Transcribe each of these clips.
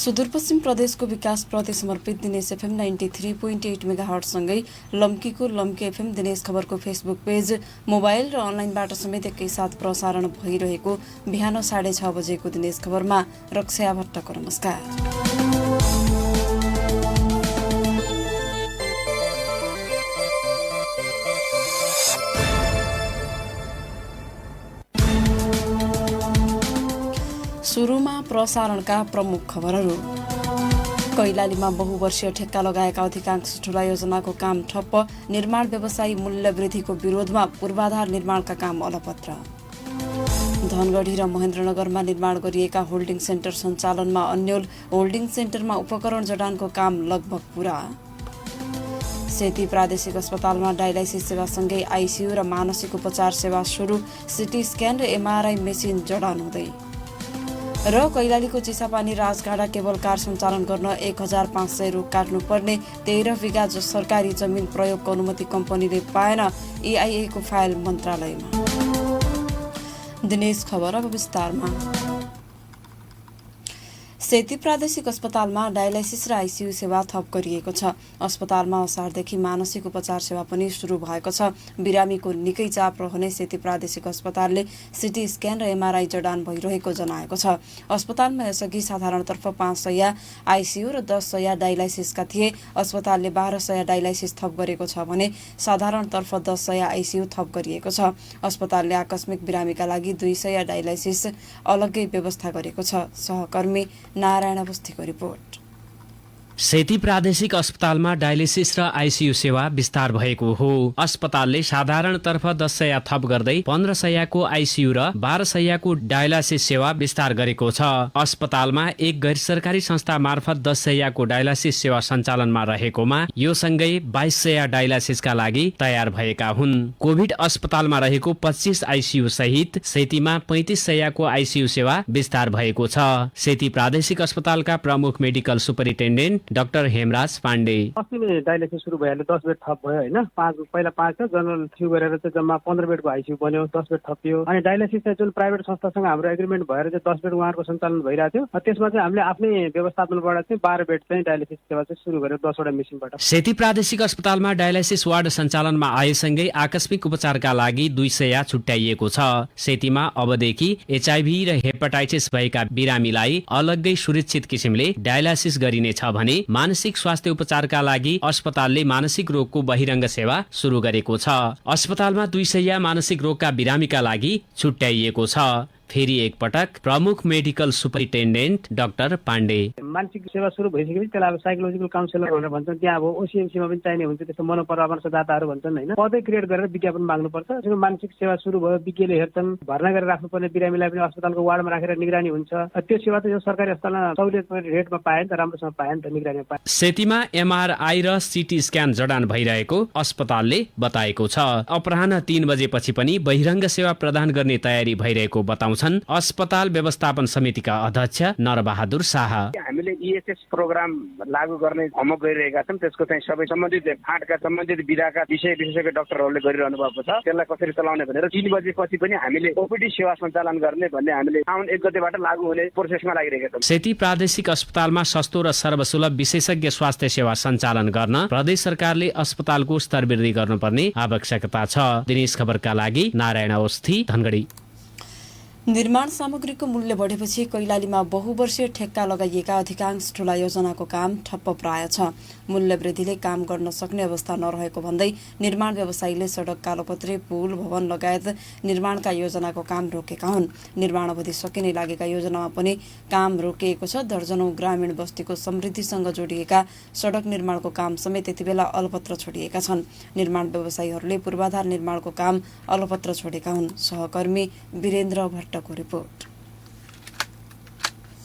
सुदूरपश्चिम प्रदेशको विकासप्रति समर्पित दिनेश एफएम 93.8 मेगाहर्टसँगै लम्कीको लम्की एफएम दिनेश खबरको फेसबुक पेज, मोबाइल र अनलाइनबाट समेत एकैसाथ प्रसारण भइरहेको बिहान 6:30 बजेको दिनेश खबरमा रक्षा भट्टको नमस्कार। सुरुमा प्रसारणका प्रमुख खबरहरू। कैलालीमा बहुवर्षीय ठेक्का लगाएका अधिकांश ठूला योजनाको काम ठप्प, निर्माण व्यवसायी मूल्य वृद्धिको विरोधमा पूर्वाधार निर्माणका काम अलपत्र। धनगढी र महेन्द्रनगरमा निर्माण गरिएका होल्डिङ सेन्टर सञ्चालनमा अन्यल, होल्डिङ सेन्टरमा उपकरण जडानको काम लगभग पूरा। सेती प्रादेशिक अस्पतालमा डायलाइसिस सेवासँगै आइसियु र मानसिक उपचार सेवा सुरु, सिटी स्क्यान र एमआरआई मेसिन जडान हुँदै। र कैलालीको चिसापानी राजगाडा केबल कार सञ्चालन गर्न 1500 रुख काट्नुपर्ने 13 बिघा सरकारी जमिन प्रयोगको अनुमति कम्पनीले पाएन, एआइएको फाइल मन्त्रालयमा। दिनेश खबर अब विस्तारमा। सेती प्रादेशिक अस्पतालमा डायलाइसिस र आइसियु सेवा थप गरिएको छ। अस्पतालमा असारदेखि मानसिक उपचार सेवा पनि सुरु भएको छ। बिरामीको निकै चाप रहने सेती प्रादेशिक अस्पतालले सिटी स्क्यान र एमआरआई जडान भइरहेको जनाएको छ। अस्पतालमा यसअघि साधारणतर्फ 5 सय आइसियु र 10 सय डायलाइसिसका थिए। अस्पतालले 12 सय डायलाइसिस थप गरेको छ भने साधारणतर्फ 10 सय आइसियु थप गरिएको छ। अस्पतालले आकस्मिक बिरामीका लागि 200 डायलाइसिस अलग्गै व्यवस्था गरेको छ। सहकर्मी नारायण अवस्थीको रिपोर्ट। सेती प्रादेशिक अस्पतालमा डायलिसिस र आइसियु सेवा विस्तार भएको हो। अस्पतालले साधारणतर्फ 10 सय थप गर्दै 15 सयको आइसियु र 12 सयको डायलासिस सेवा विस्तार गरेको छ। अस्पतालमा एक गैर सरकारी संस्था मार्फत 10 सयको डायलासिस सेवा सञ्चालनमा रहेकोमा यो सँगै 22 सय डायलासिसका लागि तयार भएका हुन्। कोभिड अस्पतालमा रहेको 25 आइसियु सहित सेतीमा 35 सयको आइसियु सेवा विस्तार भएको छ। सेती प्रादेशिक अस्पतालका प्रमुख medical superintendent doctor Hemraj Pandey. अस्ति डायलिसिस सुरु भएले 10 बेड थप भयो हैन। पहिला 5 थियो, जनरल थियो गरेर चाहिँ जम्मा 15 बेडको आइसियु बन्यो, 10 बेड थपियो। अनि डायलिसिस चाहिँ जुन प्राइभेट संस्थासँग हाम्रो एग्रीमेन्ट भएर चाहिँ 10 बेड उहाँहरुको सञ्चालन भइरहेको थियो। त्यसमा चाहिँ हामीले आफ्नै व्यवस्थापनबाट चाहिँ 12 बेड चाहिँ डायलिसिस सेवा चाहिँ सुरु गर्यो 10 वटा मेसिनबाट। सेती प्रादेशिक अस्पतालमा डायलिसिस वार्ड सञ्चालनमा आएसँगै आकस्मिक उपचारका लागि 200 छुट्याइएको छ। सेतीमा अबदेखि एचआईभी र हेपाटाइटिस भएका बिरामीलाई अलग्गै सुरक्षित किसिमले डायलिसिस गरिनेछ भने मानसिक स्वास्थ्य उपचारका लागि अस्पतालले मानसिक रोगको बहिरङ्ग सेवा सुरु गरेको छ। अस्पतालमा 200 मानसिक रोगका बिरामीका लागि छुट्याइएको छ। फेरि एकपटक प्रमुख मेडिकल सुपरिन्टेन्डेन्ट डाक्टर पाण्डे। मानसिक सेवा सुरु भइसकेपछि त्यसलाई अब साइकोलोजिकल काउन्सिलर भनेर भन्छन्। त्यहाँ अब ओसिएमसीमा पनि चाहिने हुन्छ, त्यस्तो मनोपरामर्शदाताहरू भन्छन् हैन। पदै क्रिएट गरेर विज्ञापन माग्नुपर्छ। जुन मानसिक सेवा सुरु भयो, विज्ञले हेर्छन्, भर्ना गरेर राख्नुपर्ने बिरामीलाई पनि अस्पतालको वार्डमा राखेर निगरानी हुन्छ। त्यो सेवा चाहिँ यो सरकारी अस्पतालमा सहुलियत रेटमा पाए नि त, राम्रोसँग पाए नि त, निगरानीमा पाए। सेतीमा एमआरआई र सिटी स्क्यान जडान भइरहेको अस्पतालले बताएको छ। अपराह्न 3 बजेपछि पनि बहिरङ्ग सेवा प्रदान गर्ने तयारी भइरहेको बताउँछ अस्पताल व्यवस्थापन समितिका अध्यक्ष नरबहादुर शाह। हामीले ईएचएस प्रोग्राम लागू गर्ने होमवर्क गरिरहेका छौँ। त्यसको चाहिँ सबै सम्बन्धित फाँटका सम्बन्धित विधाका विशेषज्ञ डाक्टरहरूले गरिरहनु भएको छ। त्यसलाई कसरी चलाउने भनेर 3 बजेपछि पनि हामीले ओपीडी सेवा सञ्चालन गर्ने भन्ने हामीले साउन 1 गतेबाट लागू हुने प्रोसेसमा लागिरहेका छौँ। सेती प्रादेशिक अस्पतालमा सस्तो र सर्वसुलभ विशेषज्ञ स्वास्थ्य सेवा सञ्चालन गर्न प्रदेश सरकारले अस्पतालको स्तर वृद्धि गर्नुपर्ने आवश्यकता छ। दिनेश खबरका लागि नारायण अवस्थी, धनगढी। निर्माण सामग्रीको मूल्य बढेपछि कैलालीमा बहुवर्षीय ठेक्का लगाइएका अधिकांश ठूला योजनाको काम ठप्प प्राय छ। मूल्य वृद्धिले काम गर्न सक्ने अवस्था नरहेको भन्दै निर्माण व्यवसायीले सडक, कालोपत्रे, पुल, भवन लगायत निर्माणका योजनाको काम रोकेका हुन्। निर्माण अवधि सकिने लागेका योजनामा पनि काम रोकिएको छ। दर्जनौं ग्रामीण बस्तीको समृद्धिसँग जोडिएका सडक निर्माणको काम समेत यतिबेला अलपत्र छोडिएका छन्। निर्माण व्यवसायीहरूले पूर्वाधार निर्माणको काम अलपत्र छोडेका हुन्। सहकर्मी वीरेन्द्र भट्टको रिपोर्ट।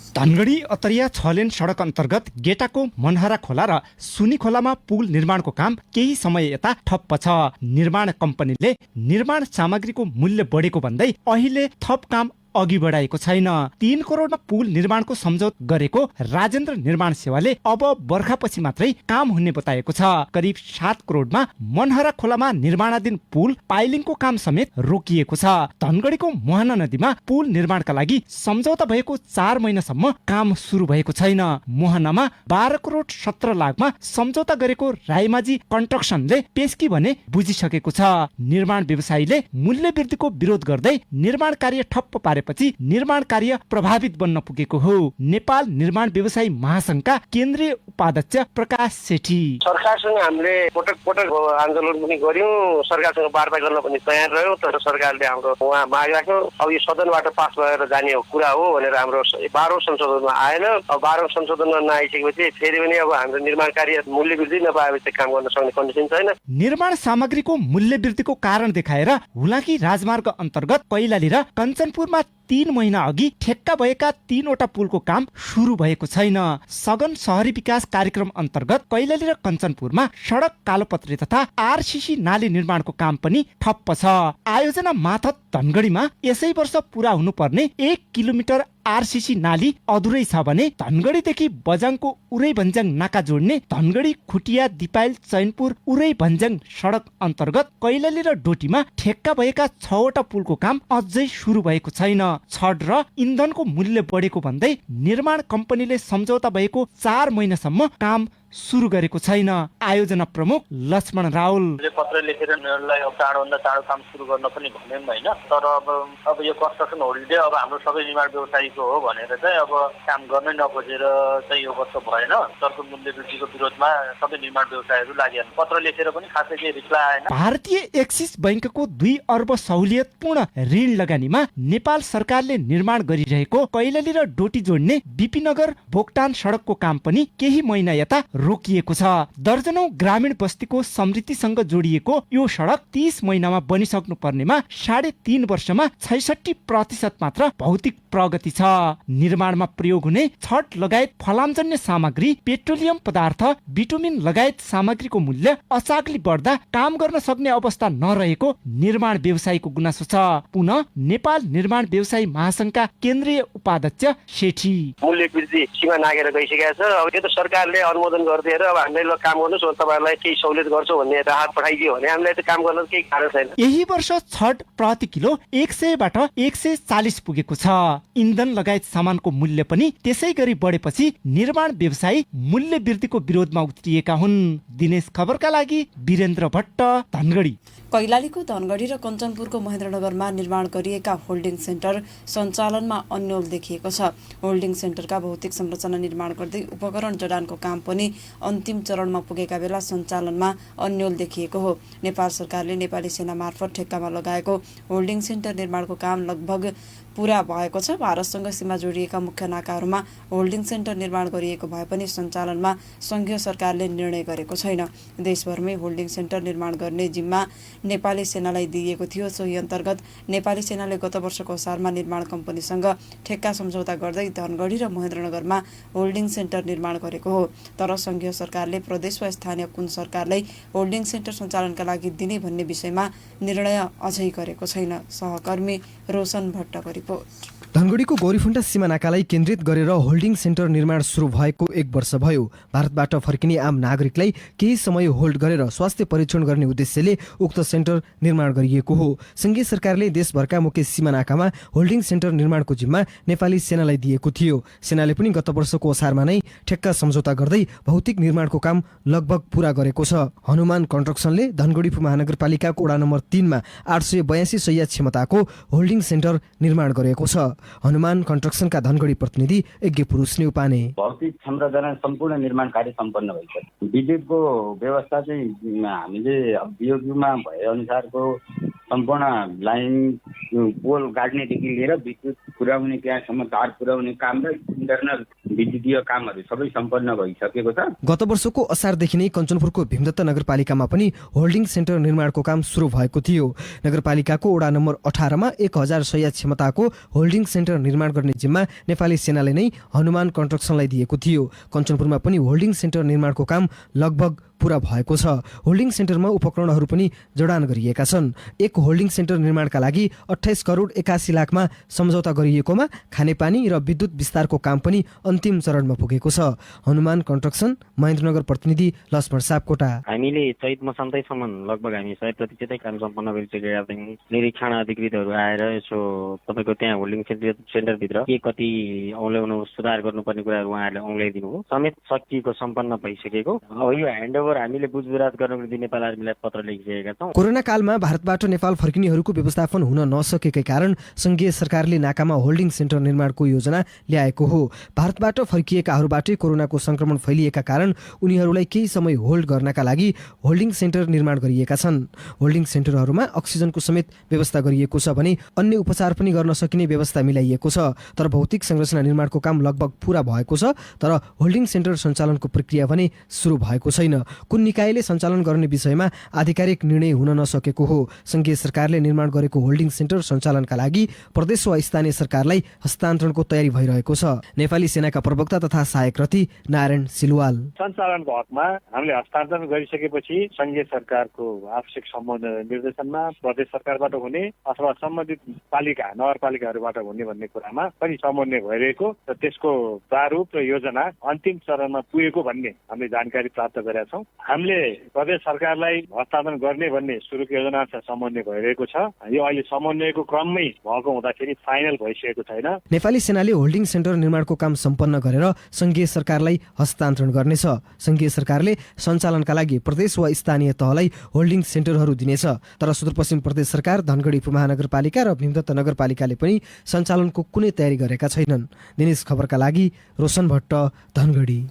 धनगढी अतरिया 6 लेन सडक अन्तर्गत गेटाको मनहरा खोला र सुनी खोलामा पुल निर्माणको काम केही समय यता ठप्प छ। निर्माण कम्पनीले निर्माण सामग्रीको मूल्य बढेको भन्दै अहिले थप काम अघि बढाएको छैन। 3 करोडमा पुल निर्माणको सम्झौता गरेको राजेन्द्र निर्माण सेवाले अब बर्खापछि मात्रै काम हुने बताएको छ। करिब 7 करोडमा मनहरा खोलामा निर्माणाधीन पुल पाइलिङको काम समेत रोकिएको छ। धनगढीको मोहना नदीमा पुल निर्माणका लागि सम्झौता भएको 4 महिनासम्म काम सुरु भएको छैन। मोहनामा 12 करोड 17 लाखमा सम्झौता गरेको रायमाझी कन्स्ट्रक्सनले पेस्की भने बुझिसकेको छ। निर्माण व्यवसायीले मूल्य वृद्धिको विरोध गर्दै निर्माण कार्य ठप्प पारेपछि निर्माण कार्य प्रभावित बन्न पुगेको हो। नेपाल निर्माण व्यवसायी महासंघका केन्द्रीय उपाध्यक्ष प्रकाश सेठी, सरकारसँग हामीले पटक पटक आन्दोलन पनि गर्यौं, सरकारसँग वार्ता गर्न पनि तयार रह्यौं, तर सरकारले हाम्रो उहाँ माग राख्यो। अब यो सदनबाट पास भएर जाने कुरा हो भनेर हाम्रो 12औं संशोधनमा आएन। अब 12औं संशोधनमा नआइसकेपछि फेरि पनि अब हाम्रो निर्माण कार्य मूल्य वृद्धि नपाएपछि काम गर्न सक्ने कन्डिसन छैन। निर्माण सामग्रीको मूल्य वृद्धिको कारण देखाएर हुलाकी राजमार्ग अन्तर्गत कैलाली र कञ्चनपुरमा 3 महिना अघि ठेक्का भएका 3वटा पुलको काम सुरु भएको छैन। सघन शहरी विकास कार्यक्रम अन्तर्गत कैलाली र कञ्चनपुरमा सडक कालोपत्री तथा आरसीसी नाली निर्माणको काम पनि ठप्प छ। आयोजना माथत धनगढीमा यसै वर्ष पूरा हुनुपर्ने 1 किलोमिटर आरसीसी नाली अधुरै छ भने धनगढीदेखि बजाङको उरै भन्ज्याङ नाका जोड्ने धनगढी खुटिया दिपाइल चैनपुर उरै भन्ज्याङ सडक अन्तर्गत कैलाली र डोटीमा ठेक्का भएका 6वटा पुलको काम अझै सुरु भएको छैन। छड र इन्धनको मूल्य बढेको भन्दै निर्माण कम्पनीले सम्झौता भएको 4 महिनासम्म काम सुरु गरेको छैन। आयोजना प्रमुख लक्ष्मण राउल पत्र लेखेर उनीहरूलाई अब चाँडोभन्दा चाँडो काम सुरु गर्न पनि भन्यौँ होइन, तर अब यो कन्स्ट्रक्सन होलिडे अब हाम्रो सबै निर्माण व्यवसायीको हो भनेर चाहिँ अब काम गर्नै नखोजेर चाहिँ यो वर्ष भएन। सरको मूल्य वृद्धिको विरोधमा सबै निर्माण व्यवसायीहरू लागि पत्र लेखेर पनि खासै केही रिप्लाई आएन। भारतीय एक्सिस बैंकको 2 अर्ब सहुलियतपूर्ण ऋण लगानीमा नेपाल सरकारले निर्माण गरिरहेको कैलाली र डोटी जोड्ने बीपीनगर भोक्टान सडकको काम पनि केही महिना यता रोकिएको छ। दर्जनौं ग्रामीण बस्तीको समृद्धिसँग जोडिएको यो सडक 30 महिनामा बनिसक्नु पर्नेमा 3.5 वर्षमा 66% मात्र भौतिक प्रगति छ। निर्माणमा प्रयोग हुने छड लगायत फलामजन्य सामग्री, पेट्रोलियम पदार्थ, बिटुमिन लगायत सामग्रीको मूल्य अचाग्ली बढ्दा काम गर्न सक्ने अवस्था नरहेको निर्माण व्यवसायीको गुनासो छ। पुनः नेपाल निर्माण व्यवसायी महासंघका केन्द्रीय उपाध्यक्ष सेठी, मूल्य वृद्धि सीमा नागेर गइसकेको छ। अब यो त सरकारले अनुमोदन गरिदिएर अब हामीले ल काम गर्नुहोस्, तपाईँहरूलाई केही सहुलियत गर्छौँ भन्ने राहत पठाइदियो भने हामीलाई त काम गर्न केही कारण छैन। यही वर्ष छड प्रति किलो 100 बाट 140 पुगेको छ। इन्धन लगायत सामानको मूल्य पनि त्यसै गरी बढेपछि निर्माण व्यवसायी मूल्य वृद्धिको विरोधमा उत्रिएका हुन्। दिनेश खबरका लागि वीरेन्द्र भट्ट, धनगढी। कैलालीको धनगढी र कञ्चनपुरको महेन्द्रनगरमा निर्माण गरिएका होल्डिङ सेन्टर सञ्चालनमा अन्यल देखिएको छ। होल्डिङ सेन्टरका भौतिक संरचना निर्माण गर्दै उपकरण जडानको काम पनि अन्तिम चरणमा पुगेका बेला सञ्चालनमा अन्यल देखिएको हो। नेपाल सरकारले नेपाली सेना मार्फत ठेक्कामा लगाएको होल्डिङ सेन्टर निर्माणको काम लगभग पूरा भएको छ। भारतसँग सीमा जोडिएका मुख्य नाकाहरूमा होल्डिङ सेन्टर निर्माण गरिएको भए पनि सञ्चालनमा सङ्घीय सरकारले निर्णय गरेको छैन। देशभरमै होल्डिङ सेन्टर निर्माण गर्ने जिम्मा नेपाली सेनालाई दिइएको थियो। सोही अन्तर्गत नेपाली सेनाले गत वर्षको असारमा निर्माण कम्पनीसँग ठेक्का सम्झौता गर्दै धनगढी र महेन्द्रनगरमा होल्डिङ सेन्टर निर्माण गरेको हो। तर सङ्घीय सरकारले प्रदेश वा स्थानीय कुन सरकारलाई होल्डिङ सेन्टर सञ्चालनका लागि दिने भन्ने विषयमा निर्णय अझै गरेको छैन। सहकर्मी रोशन भट्टको रिपोर्ट। धनगढीको गौरीफुन्टा सीमा नाकालाई केन्द्रित गरेर होल्डिङ सेन्टर निर्माण सुरु भएको 1 वर्ष भयो। भारतबाट फर्किने आम नागरिकलाई केही समय होल्ड गरेर स्वास्थ्य परीक्षण गर्ने उद्देश्यले उक्त सेन्टर निर्माण गरिएको हो। सङ्घीय सरकारले देशभरका मुख्य सीमा नाकामा होल्डिङ सेन्टर निर्माणको जिम्मा नेपाली सेनालाई दिएको थियो। सेनाले पनि गत वर्षको असारमा नै ठेक्का सम्झौता गर्दै भौतिक निर्माणको काम लगभग पूरा गरेको छ। हनुमान कन्स्ट्रक्सनले धनगढी महानगरपालिकाको वडा नम्बर 3 मा 882 शैय्या क्षमताको होल्डिङ सेन्टर निर्माण गरेको छ। हनुमान कन्स्ट्रक्सनका धनगढी प्रतिनिधि यज्ञ पुरुष न्युपाने, भौतिक संरचना सम्पूर्ण निर्माण कार्य सम्पन्न भइसक्यो। विद्युतको व्यवस्था चाहिँ हामीले बिओक्यूमा भए अनुसारको सम्पूर्ण लाइन पोल गाड्नेदेखि लिएर विद्युत पुर्याउने त्यहाँसम्म तार पुर्याउने काम र इन्टरनल विद्युतीय कामहरू सबै सम्पन्न भइसकेको छ। गत वर्षको असारदेखि नै कञ्चनपुरको भीमदत्त नगरपालिकामा पनि होल्डिङ सेन्टर निर्माणको काम सुरु भएको थियो। नगरपालिकाको वडा नम्बर 18 मा 1000 शैय्या क्षमताको होल्डिङ सेन्टर निर्माण गर्ने जिम्मा नेपाली सेनाले नै हनुमान कन्स्ट्रक्सनलाई दिएको थियो। कञ्चनपुरमा पनि होल्डिङ सेन्टर निर्माणको काम लगभग पूरा भएको छ। होल्डिङ सेन्टरमा उपकरणहरू पनि जडान गरिएका छन्। एक होल्डिङ सेन्टर निर्माणका लागि 28 करोड 81 लाखमा सम्झौता गरिएकोमा खानेपानी र विद्युत विस्तारको काम पनि अन्तिम चरणमा पुगेको छ। हनुमान कन्स्ट्रक्सन महेन्द्रनगर प्रतिनिधि लक्ष्मण सापकोटा। हामीले चैत मसान्तैसम्म लगभग हामी 100% काम सम्पन्न गरिसकेका थियौँ। निरीक्षण अधिकृतहरू आएर यसो तपाईँको त्यहाँ होल्डिङ सेन्टरभित्र के कति औल्याउनु सुधार गर्नुपर्ने कुराहरू उहाँहरूले औल्याइदिनु हो समेत सकिएको सम्पन्न भइसकेको। अब यो ह्यान्डओभर हामीले बुझविराज गर्नको निम्ति नेपाल आर्मीलाई पत्र लेखिसकेका छौँ। कोरोना कालमा भारतबाट नेपाल फर्किनेहरूको व्यवस्थापन हुन नसकेकै कारण संघीय सरकारले नाकामा होल्डिङ सेन्टर निर्माणको योजना ल्याएको हो। भारतबाट फर्किएकाहरूबाटै कोरोनाको संक्रमण फैलिएका कारण उनीहरूलाई केही समय होल्ड गर्नका लागि होल्डिङ सेन्टर निर्माण गरिएका छन्। होल्डिङ सेन्टरहरूमा अक्सिजनको समेत व्यवस्था गरिएको छ भने अन्य उपचार पनि गर्न सकिने व्यवस्था मिलाइएको छ। तर भौतिक संरचना निर्माणको काम लगभग पूरा भएको छ, तर होल्डिङ सेन्टर सञ्चालनको प्रक्रिया भने सुरु भएको छैन। कुन निकायले सञ्चालन गर्ने विषयमा आधिकारिक निर्णय हुन नसकेको हो। संघीय सरकारले निर्माण गरेको होल्डिङ सेन्टर सञ्चालनका लागि प्रदेश वा स्थानीय सरकारलाई हस्तान्तरणको तयारी भइरहेको छ। नेपाली सेनाका प्रवक्ता तथा सहायक रथी नारायण सिलवाल। सञ्चालनको हकमा हामीले हस्तान्तरण गरिसकेपछि संघीय सरकारको आवश्यक सम्बन्ध निर्देशनमा प्रदेश सरकारबाट हुने अथवा सम्बन्धित पालिका नगरपालिकाहरूबाट हुने भन्ने कुरामा पनि समन्वय भइरहेको र त्यसको प्रारूप र योजना अन्तिम चरणमा पुगेको भन्ने हामीले जानकारी प्राप्त गरेका छौँ। हामीले प्रदेश सरकारलाई हस्तान्तरण गर्ने भन्ने सुरुको योजना समन्वय भइरहेको छ। यो अहिले समन्वयको क्रममै भएको हुँदाखेरि फाइनल भइसकेको छैन। नेपाली सेनाले होल्डिङ सेन्टर निर्माणको काम सम्पन्न गरेर संघीय सरकारलाई हस्तान्तरण गर्नेछ। संघीय सरकारले सञ्चालनका लागि प्रदेश वा स्थानीय तहलाई होल्डिङ सेन्टरहरू दिनेछ। तर सुदूरपश्चिम प्रदेश सरकार, धनगढी उपमहानगरपालिका र भीमदत्त नगरपालिकाले पनि सञ्चालनको कुनै तयारी गरेका छैनन्। दिनेश खबरका लागि रोशन भट्ट, धनगढी।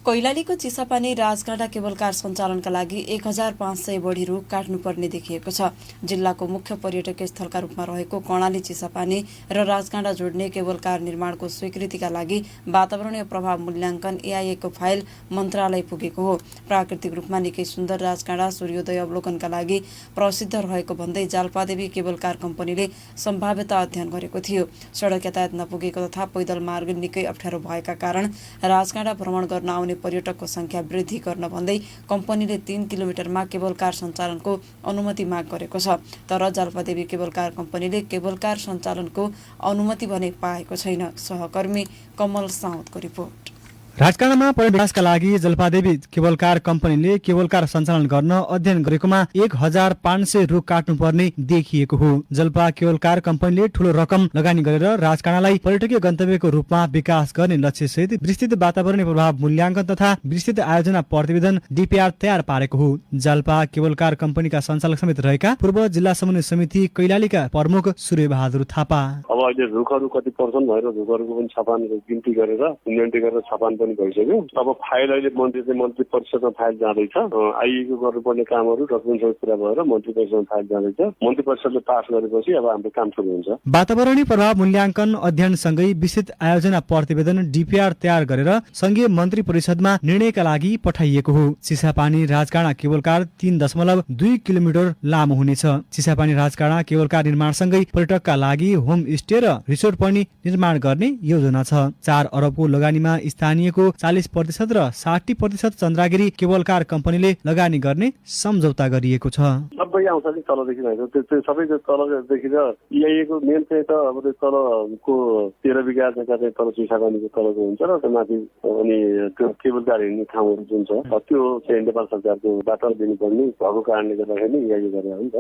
कैलालीको चिसापानी राजगाडा केबल कार सञ्चालनका लागि 1500 बढी रुख काट्नुपर्ने देखिएको छ। जिल्लाको मुख्य पर्यटकीय स्थलका रूपमा रहेको कर्णाली चिसापानी र राजगाडा जोड्ने केबल कार निर्माणको स्वीकृतिका लागि वातावरणीय प्रभाव मूल्याङ्कन EIA को फाइल मन्त्रालय पुगेको हो। प्राकृतिक रूपमा निकै सुन्दर राजगाडा सूर्योदय अवलोकनका लागि प्रसिद्ध रहेको भन्दै जाल्पादेवी केबल कार कम्पनीले सम्भाव्यता अध्ययन गरेको थियो। सडक यातायात नपुगेको तथा पैदल मार्ग निकै अप्ठ्यारो भएका कारण राजगाडा भ्रमण गर्न आउने पर्यटकको संख्या वृद्धि गर्न भन्दै कम्पनीले 3 किलोमिटरमा केबल कार सञ्चालनको अनुमति माग गरेको छ। तर जाल्पादेवी केबल कार कम्पनीले केबल कार सञ्चालनको अनुमति भने पाएको छैन। सहकर्मी कमल साउदको रिपोर्ट। राजकाँडामा पर्यटन विकासका लागि जलपादेवी केबल कार कम्पनीले केबल कार सञ्चालन गर्न अध्ययन गरेकोमा 1500 रुख काट्नुपर्ने देखिएको हो। जलपा केबल कार कम्पनीले ठूलो रकम लगानी गरेर राजकाँडालाई पर्यटकीय गन्तव्यको रूपमा विकास गर्ने लक्ष्यसहित विस्तृत वातावरणीय प्रभाव मूल्याङ्कन तथा विस्तृत आयोजना प्रतिवेदन DPR तयार पारेको हो। जलपा केबल कार कम्पनीका सञ्चालक समेत रहेका पूर्व जिल्ला समन्वय समिति कैलालीका प्रमुख सूर्य बहादुर थापा। अब अहिले रुखहरू कति पर्छन् भनेर रुखहरूको पनि छपान गिन्ती गरेर इन्भेन्ट्री गरेर छपान भइसक्यो। अब फाइल अहिले मन्त्री परिषदमा फाइल जाँदैछ। आइएको गर्नुपर्ने कामहरू डकुमेन्टसँग पुरा भएर मन्त्री परिषदमा फाइल जाँदैछ। मन्त्री परिषदले पास गरेपछि अब हाम्रो काम सुरु हुन्छ। वातावरणीय प्रभाव मूल्याङ्कन अध्ययनसँगै विस्तृत आयोजना प्रतिवेदन DPR तयार गरेर संघीय मन्त्री परिषदमा निर्णयका लागि पठाइएको हो। चिसापानी राजकाँडा केबल कार 3.2 किलोमिटर लामो हुनेछ। चिसापानी राजकाँडा केबल कार निर्माणसँगै पर्यटकका लागि होम स्टे र रिसोर्ट पनि निर्माण गर्ने योजना छ। 4 अरबको लगानीमा स्थानीयको 40% र 60% चन्द्रागिरी केबल कार कम्पनीले लगानी गर्ने सम्झौता गरिएको छ। सबै आउँछ नि तलदेखि त्यो सबै तलदेखि र EIA को मेन चाहिँ त अब त्यो तलको 13 बिघा जग्गा चाहिँ तल चिसापानीको तलको हुन्छ र त्यो माथि अनि त्यो केबल कार हिँड्ने ठाउँहरू जुन छ त्यो चाहिँ नेपाल सरकारको बाटो दिनुपर्ने भएको कारणले गर्दाखेरि EIA गरेर हुन्छ।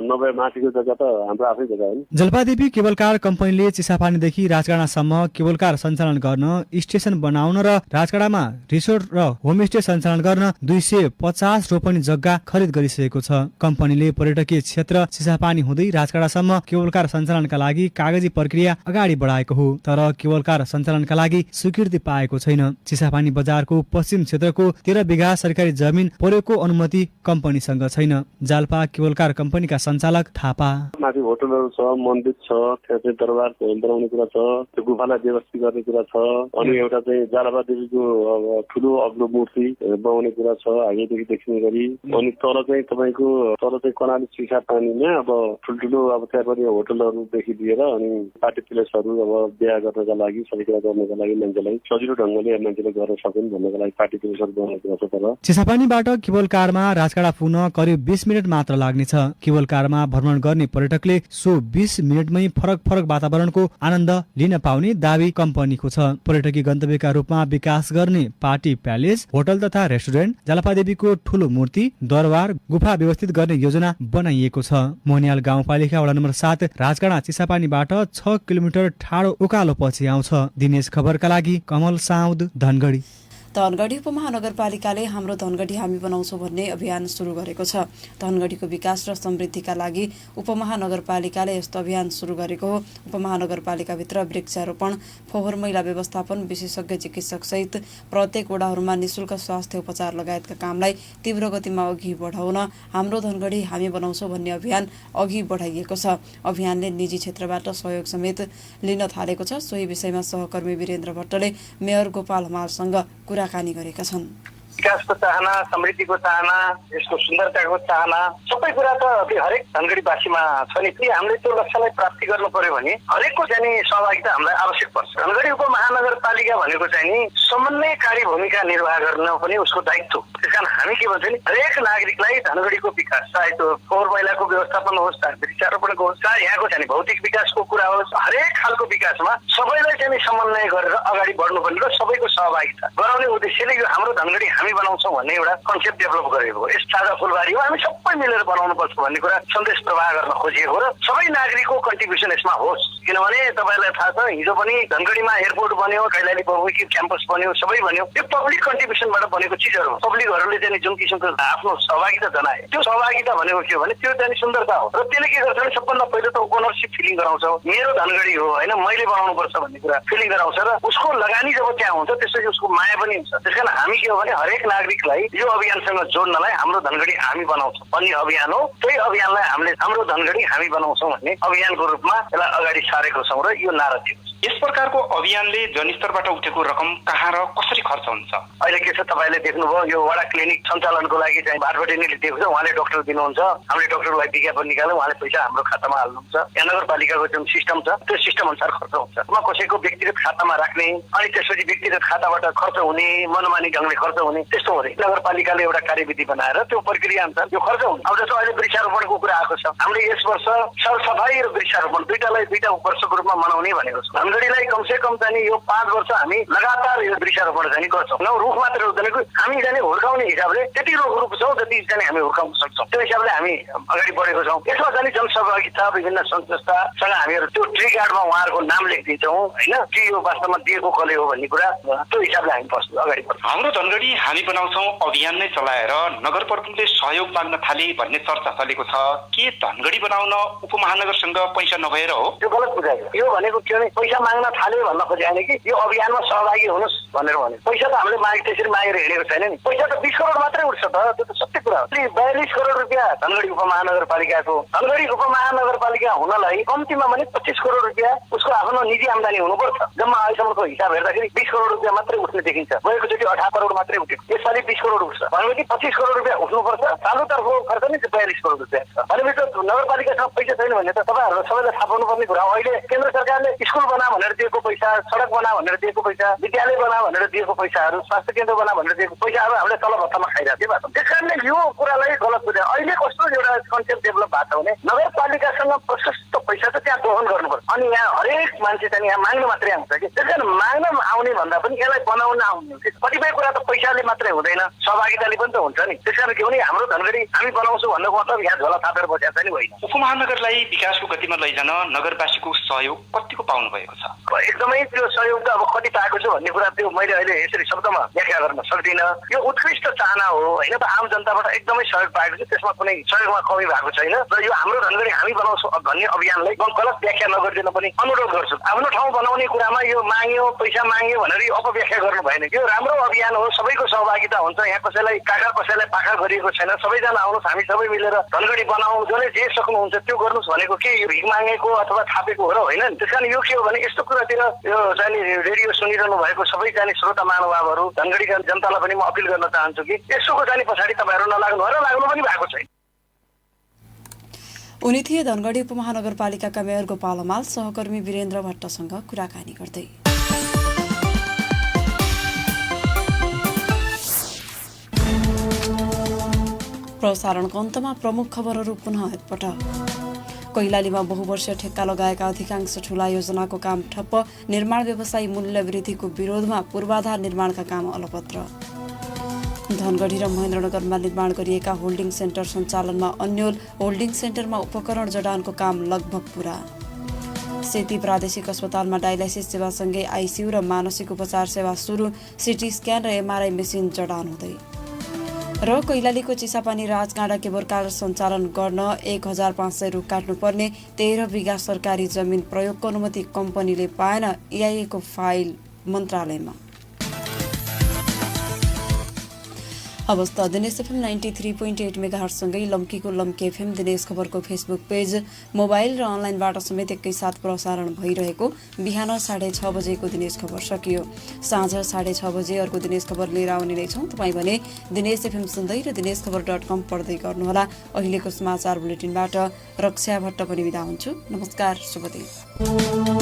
नभए माथिको जग्गा त हाम्रो आफै जग्गा हो। जलपादेवी केबल कार कम्पनीले चिसापानीदेखि राजकाँडासम्म केबल कार सञ्चालन गर्न स्टेसन बनाउन र राजकाँडामा रिसोर्ट र होमस्टे सञ्चालन गर्न 250 रोपनी जग्गा खरिद गरिसकेको छ। कम्पनीले पर्यटकीय क्षेत्र चिसापानी हुँदै राजकाँडासम्म केबल कार सञ्चालनका लागि कागजी प्रक्रिया अगाडि बढाएको हो। तर केबल कार सञ्चालनका लागि स्वीकृति पाएको छैन। चिसापानी बजारको पश्चिम क्षेत्रको 13 बिघा सरकारी जमिन प्रयोगको अनुमति कम्पनीसँग छैन। जाल्पा केबल कार कम्पनीका सञ्चालक थापा। माथि होटलहरू छ, मन्दिर छ, त्यहाँ चाहिँ दरबार बनाउने कुरा छ, त्यो गुफालाई व्यवस्थित गर्ने कुरा छ। अनि एउटा चाहिँ जालपा जलपादेवीको अब ठुलो अग्लो मूर्ति बनाउने कुरा छ আগেदेखि देखिने गरी। अनि तल चाहिँ तपाईँको कर्णाली चिसा पानीमा अब ठुल्ठुलो अब त्यहाँ पनि होटलहरूदेखि लिएर अनि पार्टी प्लेसहरू अब बिहा गर्नका लागि सबै कुरा गर्नका लागि मान्छेलाई सजिलो ढङ्गले मान्छेले गर्न सकुन् भन्नको लागि पार्टी प्लेसहरू बनाएको छ। तर चिसापानीबाट केबल कारमा राजकाडा पुग्न करिब 20 मिनट मात्र लाग्नेछ। केबल कारमा भ्रमण गर्ने पर्यटकले सो 20 मिनटमै फरक वातावरणको आनन्द लिन पाउने दावी कम्पनीको छ। पर्यटकीय गन्तव्यका रूपमा विकास गर्ने पार्टी प्यालेस, होटल तथा रेस्टुरेन्ट, जलपादेवीको ठूलो मूर्ति, दरबार, गुफा व्यवस्थित गर्ने योजना बनाइएको छ। मोहनियाल गाउँपालिका वडा नम्बर 7 राजकाडा चिसापानीबाट 6 किलोमिटर ठाडो उकालो पछि आउँछ। दिनेश खबरका लागि कमल साउद, धनगढी। धनगढी उपमहानगरपालिकाले हाम्रो धनगढी हामी बनाउँछौँ भन्ने अभियान सुरु गरेको छ। धनगढीको विकास र समृद्धिका लागि उपमहानगरपालिकाले यस्तो अभियान सुरु गरेको हो। उपमहानगरपालिकाभित्र वृक्षारोपण, फोहोर मैला व्यवस्थापन, विशेषज्ञ चिकित्सक सहित प्रत्येक वडाहरूमा निशुल्क स्वास्थ्य उपचार लगायतका कामलाई तीव्र गतिमा अघि बढाउन हाम्रो धनगढी हामी बनाउँछौँ भन्ने अभियान अघि बढाइएको छ। अभियानले निजी क्षेत्रबाट सहयोग समेत लिन थालेको छ। सोही विषयमा सहकर्मी वीरेन्द्र भट्टले मेयर गोपाल हमालसँग कुराकानी गरेका छन्। विकासको चाहना, समृद्धिको चाहना, यसको सुन्दरताको चाहना सबै कुरा त हरेक धनगढीवासीमा छ नि। हामीले त्यो लक्ष्यलाई प्राप्ति गर्नु पर्यो भने हरेकको चाहिँ सहभागिता हामीलाई आवश्यक पर्छ। धनगढी उपमहानगरपालिका भनेको चाहिँ नि समन्वयकारी भूमिका निर्वाह गर्न पनि उसको दायित्व। त्यसकारण हामी के भन्छ नि हरेक नागरिकलाई धनगढीको विकास, चाहे त्यो फोहोर मैलाको व्यवस्थापन होस्, चाहे वृक्षारोपणको होस्, चाहे यहाँको चाहिँ भौतिक विकासको कुरा होस्, हरेक खालको विकासमा सबैलाई चाहिँ समन्वय गरेर अगाडि बढ्नुपर्ने र सबैको सहभागिता गराउने उद्देश्यले यो हाम्रो धनगढी हामी बनाउँछौँ भन्ने एउटा कन्सेप्ट डेभलप गरेको हो। यस ताजा फुलबारी हो, हामी सबै मिलेर बनाउनुपर्छ भन्ने कुरा सन्देश प्रवाह गर्न खोजिएको हो र सबै नागरिकको कन्ट्रिब्युसन यसमा होस्। किनभने तपाईँलाई थाहा छ हिजो पनि धनगढीमा एयरपोर्ट बन्यो, कैलाली बहुमुखी क्याम्पस बन्यो, सबै बन्यो। यो पब्लिक कन्ट्रिब्युसनबाट बनेको चिजहरू हो। पब्लिकहरूले चाहिँ जुन किसिमको आफ्नो सहभागिता जनाए, त्यो सहभागिता भनेको के हो भने त्यो चाहिँ सुन्दरता हो र त्यसले के गर्छ भने सबभन्दा पहिलो त ओनरसिप फिलिङ गराउँछ। मेरो धनगढी हो होइन, मैले बनाउनुपर्छ भन्ने कुरा फिलिङ गराउँछ र उसको लगानी जब त्यहाँ हुन्छ त्यसपछि उसको माया पनि हुन्छ। त्यसकारण हामी के हो भने हरेक नागरिकलाई यो अभियानसँग जोड्नलाई हाम्रो धनगढी हामी बनाउँछौँ भन्ने अभियान हो। त्यही अभियानलाई हामीले हाम्रो धनगढी हामी बनाउँछौँ भन्ने अभियानको रूपमा यसलाई अगाडि सारेको छौँ र यो नारा दिएको छ। यस प्रकारको अभियानले जनस्तरबाट उठेको रकम कहाँ र कसरी खर्च हुन्छ? अहिले के छ तपाईँले देख्नुभयो यो वडा क्लिनिक सञ्चालनको लागि चाहिँ बारबटेनीले दिएको छ, उहाँले डाक्टर दिनुहुन्छ, हामीले डाक्टरलाई विज्ञापन निकाल्यौँ, उहाँले पैसा हाम्रो खातामा हाल्नुहुन्छ। यहाँ नगरपालिकाको जुन सिस्टम छ त्यो सिस्टम अनुसार खर्च हुन्छ। कसैको व्यक्तिगत खातामा राख्ने अनि त्यसपछि व्यक्तिगत खाताबाट खर्च हुने, मनमानी ढङ्गले खर्च हुने त्यस्तो हुँदैन। नगरपालिकाले एउटा कार्यविधि बनाएर त्यो प्रक्रिया अनुसार यो खर्च हुन्छ। अब जस्तो अहिले वृक्षारोपणको कुरा आएको छ, हामीले यस वर्ष सरसफाई र वृक्षारोपण दुईटालाई दुईटा वर्षको रूपमा मनाउने भनेको छ। धनगढीलाई कमसे कम चाहिँ यो 5 वर्ष हामी लगातार यो वृक्षारोपण चाहिँ गर्छौँ। न रुख मात्र रोप्दैन, हामी चाहिँ हुर्काउने हिसाबले त्यति रुख रोप्छौँ जति चाहिँ हामी हुर्काउन सक्छौँ। त्यो हिसाबले हामी अगाडि बढेको छौँ। यसमा चाहिँ जनसहभागिता, विभिन्न सङ्घ संस्थासँग हामीहरू त्यो ट्री गार्डमा उहाँहरूको नाम लेखिदिन्छौँ होइन, कि यो वास्तवमा दिएको कसले हो भन्ने कुरा त्यो हिसाबले हामी अगाडि बढ्छौँ। हाम्रो धनगढी हामी बनाउँछौँ अभियान नै चलाएर नगर प्रमुखले सहयोग माग्न थाले भन्ने चर्चा चलेको छ। के धनगढी बनाउन उपमहानगरसँग पैसा नभएर हो? त्यो गलत बुझायो। यो भनेको के भने पैसा माग्न थाल्यो भन्न खोजे होइन कि यो अभियानमा सहभागी हुनुहोस् भनेर भने। पैसा त हामीले त्यसरी मागेर हिँडेको छैन नि। पैसा त 20 करोड मात्रै उठ्छ त, त्यो त सत्य कुरा हो। 42 करोड रुपियाँ धनगढी उपमहानगरपालिकाको। धनगढी उपमहानगरपालिका हुनलाई कम्तीमा भने 25 करोड रुपियाँ उसको आफ्नो निजी आम्दानी हुनुपर्छ। जम्मा अहिलेसम्मको हिसाब हेर्दाखेरि 20 करोड रुपियाँ मात्रै उठ्ने देखिन्छ। गएको चोटि 18 करोड मात्रै उठ्यो, यसपालि 20 करोड उठ्छ भनेपछि 25 करोड रुपियाँ उठ्नुपर्छ। चालुतर्फको खर्च नै 42 करोड रुपियाँ छ भनेपछि नगरपालिकासँग पैसा छैन भने त तपाईँहरू सबैलाई थाहा पाउनु पर्ने कुरा हो। अहिले केन्द्र सरकारले स्कुल बना भनेर दिएको पैसा, सडक बना भनेर दिएको पैसा, विद्यालय बना भनेर दिएको पैसाहरू, स्वास्थ्य केन्द्र बना भनेर दिएको पैसाहरू हामीले तल भत्तामा खाइरहेको भएको। त्यस कारणले यो कुरालाई गलत बुझ्यो। अहिले कस्तो एउटा कन्सेप्ट डेभलप भएको छ भने नगरपालिकासँग प्रशस्त पैसा त त्यहाँ दोहन गर्नुपर्छ अनि यहाँ हरेक मान्छे चाहिँ यहाँ माग्न मात्रै आउँछ कि। त्यस कारण माग्न आउने भन्दा पनि यसलाई बनाउन आउने। कतिपय कुरा त पैसाले मात्रै हुँदैन, सहभागिताले पनि त हुन्छ नि। त्यस कारण के भने हाम्रो धनगढी हामी बनाउँछौँ भन्नुको मतलब यहाँ झोला थापेर बसेको चाहिँ होइन। उपमहानगरलाई विकासको गतिमा लैजान नगरवासीको सहयोग कतिको पाउनु भएको छ? एकदमै त्यो सहयोग त अब कति पाएको छु भन्ने कुरा त्यो मैले अहिले यसरी शब्दमा व्याख्या गर्न सक्दिनँ। यो उत्कृष्ट चाहना हो होइन, त आम जनताबाट एकदमै सहयोग पाएको छु, त्यसमा कुनै सहयोगमा कमी भएको छैन। र यो हाम्रो धनगढी हामी बनाउँछौँ भन्ने अभियानलाई गलत व्याख्या नगरिदिन पनि अनुरोध गर्छु। गर्नुपर्छ। आफ्नो ठाउँ बनाउने कुरामा यो माग्यो पैसा माग्यो भनेर यो अपव्याख्या गर्नु भएन। यो राम्रो अभियान हो, सबैको सहभागिता हुन्छ। यहाँ कसैलाई काखा कसैलाई पाखा गरिएको छैन। सबैजना आउनुहोस्, हामी सबै मिलेर धनगढी बनाउँ, जसले जे सक्नुहुन्छ त्यो गर्नुहोस् भनेको के यो भिख मागेको अथवा थापेको हो र होइन नि। त्यस कारण यो के हो भने यस्तो कुरातिर यो चाहिँ रेडियो सुनिरहनु भएको सबै जाने श्रोता महानुभावहरू धनगढीका जनतालाई पनि म अपिल गर्न चाहन्छु कि यसोको जाने पछाडि तपाईँहरू नलाग्नु हो र लाग्नु पनि भएको छैन। उनी थिए धनगढी उपमहानगरपालिकाका मेयर गोपाल हमाल सहकर्मी वीरेन्द्र भट्टसँग कुराकानी गर्दै। प्रसारणको अन्तमा प्रमुख खबरहरू पुनः एकपटक। कैलालीमा बहुवर्षीय ठेक्का लगाएका अधिकांश ठूला योजनाको काम ठप्प, निर्माण व्यवसायी मूल्य वृद्धिको विरोधमा पूर्वाधार निर्माणका काम अलपत्र। धनगढी र महेन्द्रनगरमा निर्माण गरिएका होल्डिङ सेन्टर सञ्चालनमा अन्यल, होल्डिङ सेन्टरमा उपकरण जडानको काम लगभग पूरा। सेती प्रादेशिक अस्पतालमा डायलाइसिस सेवासँगै आइसियु र मानसिक उपचार सेवा सुरु, सिटी स्क्यान र एमआरआई मेसिन जडान हुँदै। र कैलालीको चिसापानी राजकाँडा केबल कार सञ्चालन गर्न 1500 रुख काट्नुपर्ने 13 बिघा सरकारी जमिन प्रयोगको अनुमति कम्पनीले पाएन, EIA को फाइल मन्त्रालयमा। अवस्था दिनेश FM 93.8 मेगाहर्जसँगै लम्कीको लम्की FM दिनेश खबरको फेसबुक पेज, मोबाइल र अनलाइनबाट समेत एकैसाथ प्रसारण भइरहेको बिहान 6:30 बजेको दिनेश खबर सकियो। साँझ 6:30 बजे अर्को दिनेश खबर लिएर आउने नै छौँ। तपाईँ भने दिनेश FM सुन्दै र दिनेशखबर.com पढ्दै गर्नुहोला। अहिलेको समाचार बुलेटिनबाट रक्षा भट्ट पनि बिदा हुन्छु। नमस्कार, शुभ दिन।